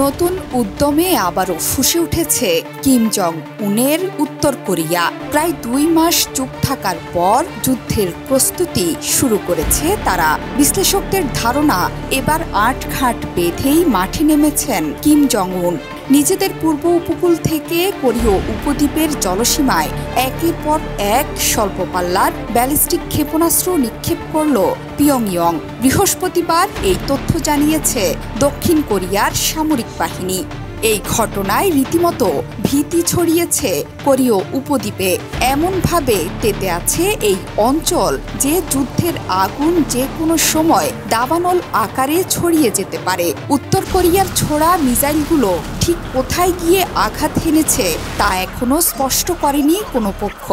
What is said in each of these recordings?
নতুন উদ্যমে আবারও ফুঁসে উঠেছে কিম জং উনের উত্তর কোরিয়া। প্রায় 2 মাস চুপ থাকার পর যুদ্ধের প্রস্তুতি শুরু করেছে তারা। বিশ্লেষকদের ধারণা, এবার আঁটঘাট বেঁধেই মাঠে নেমেছেন কিম জং উন। নিজেদের পূর্ব উপকূল থেকে কোরীয় উপদ্বীপের জলসীমায় একের পর এক স্বল্প পাল্লার ব্যালিস্টিক ক্ষেপণাস্ত্র নিক্ষেপ করল পিয়ংইয়ং। বৃহস্পতিবার এই তথ্য জানিয়েছে দক্ষিণ কোরিয়ার সামরিক বাহিনী। এই ঘটনায় রীতিমতো ভীতি ছড়িয়েছে কোরীয় উপদ্বীপে। এমনভাবে তেতে আছে এই অঞ্চল যে যুদ্ধের আগুন যে কোনো সময় দাবানল আকারে ছড়িয়ে যেতে পারে। উত্তর কোরিয়ার ছোড়া মিসাইলগুলো ঠিক কোথায় গিয়ে আঘাত হেনেছে তা এখনো স্পষ্ট করেনি কোনো পক্ষ।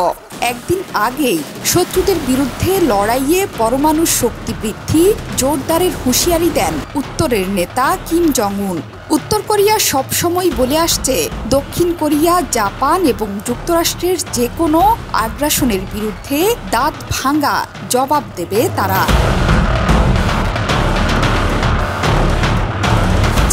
একদিন আগেই শত্রুদের বিরুদ্ধে লড়াইয়ে পরমাণু শক্তি বৃদ্ধি জোরদারের হুঁশিয়ারি দেন উত্তরের নেতা কিম জং উন। উত্তর কোরিয়া সবসময় বলে আসছে, দক্ষিণ কোরিয়া, জাপান এবং যুক্তরাষ্ট্রের যে কোনো আগ্রাসনের বিরুদ্ধে দাঁত ভাঙা জবাব দেবে তারা।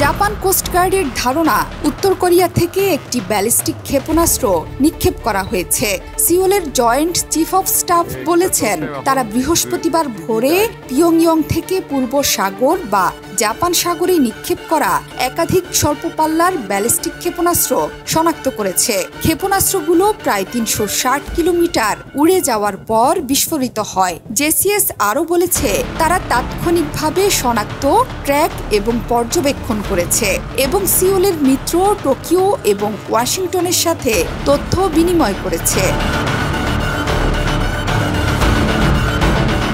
জাপান কোস্টগার্ডের ধারণা, উত্তর কোরিয়া থেকে একটি ব্যালিস্টিক ক্ষেপণাস্ত্র নিক্ষেপ করা হয়েছে। সিওলের জয়েন্ট চিফ অফ স্টাফ বলেছেন, তারা বৃহস্পতিবার ভোরে পিয়ংইয়ং থেকে পূর্ব সাগর বা জাপান সাগরে নিক্ষেপ করা একাধিক স্বল্প পাল্লার ব্যালিস্টিক ক্ষেপণাস্ত্র শনাক্ত করেছে। ক্ষেপণাস্ত্রগুলো প্রায় 360 কিলোমিটার উড়ে যাওয়ার পর বিস্ফোরিত হয়। জেসিএস আরও বলেছে, তারা তাৎক্ষণিকভাবে শনাক্ত, ট্র্যাক এবং পর্যবেক্ষণ করেছে এবং সিওলের মিত্র টোকিও এবং ওয়াশিংটনের সাথে তথ্য বিনিময় করেছে।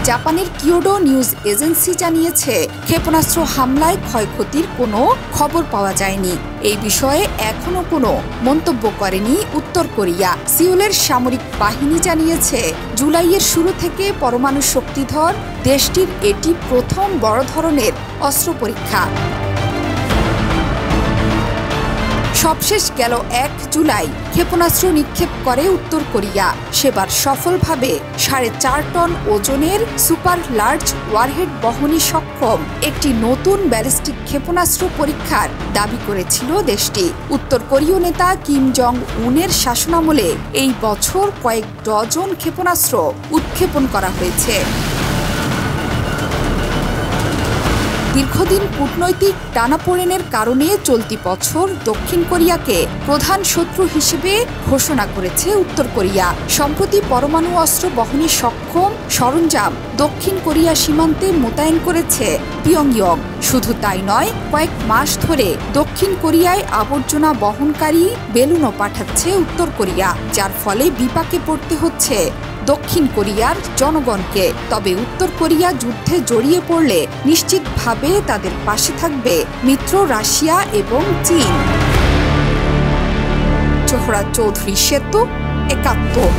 জাপানের কিয়োডো নিউজ এজেন্সি জানিয়েছে, ক্ষেপণাস্ত্র হামলায় ক্ষয়ক্ষতির কোনো খবর পাওয়া যায়নি। এই বিষয়ে এখনো কোনো মন্তব্য করেনি উত্তর কোরিয়া। সিওলের সামরিক বাহিনী জানিয়েছে, জুলাইয়ের শুরু থেকে পরমাণু শক্তিধর দেশটির এটি প্রথম বড় ধরনের অস্ত্র পরীক্ষা। সবশেষ গেল 1 জুলাই ক্ষেপণাস্ত্র নিক্ষেপ করে উত্তর কোরিয়া। সেবার সফলভাবে 4.5 টন ওজনের সুপার লার্জ ওয়ারহেড বহনে সক্ষম একটি নতুন ব্যালিস্টিক ক্ষেপণাস্ত্র পরীক্ষার দাবি করেছিল দেশটি। উত্তর কোরীয় নেতা কিম জং উনের শাসনামলে এই বছর কয়েক ডজন ক্ষেপণাস্ত্র উৎক্ষেপণ করা হয়েছে। দীর্ঘদিন কূটনৈতিক টানাপোড়েনের কারণে চলতি বছর দক্ষিণ কোরিয়াকে প্রধান শত্রু হিসেবে ঘোষণা করেছে উত্তর কোরিয়া। সম্প্রতি পরমাণু অস্ত্র বহনে সক্ষম সরঞ্জাম দক্ষিণ কোরিয়া সীমান্তে মোতায়েন করেছে পিয়ংইয়ং। শুধু তাই নয়, কয়েক মাস ধরে দক্ষিণ কোরিয়ায় আবর্জনা বহনকারী বেলুনও পাঠাচ্ছে উত্তর কোরিয়া, যার ফলে বিপাকে পড়তে হচ্ছে দক্ষিণ কোরিয়ার জনগণকে। তবে উত্তর কোরিয়া যুদ্ধে জড়িয়ে পড়লে নিশ্চিতভাবে তাদের পাশে থাকবে মিত্র রাশিয়া এবং চীন। জোহরা চৌধুরী সেতু, 71।